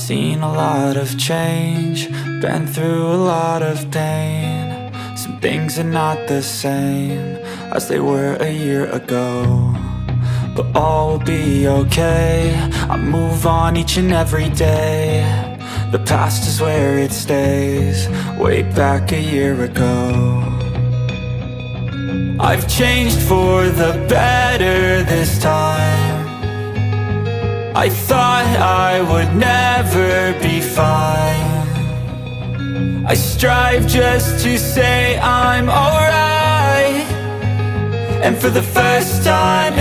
seen a lot of change, been through a lot of pain. Some things are not the same as they were a year ago, but all will be okay. I move on each and every day. The past is where it stays, way back a year ago. I've changed for the better this time. I thought I would never be fine. I strive just to say I'm alright, and for the first time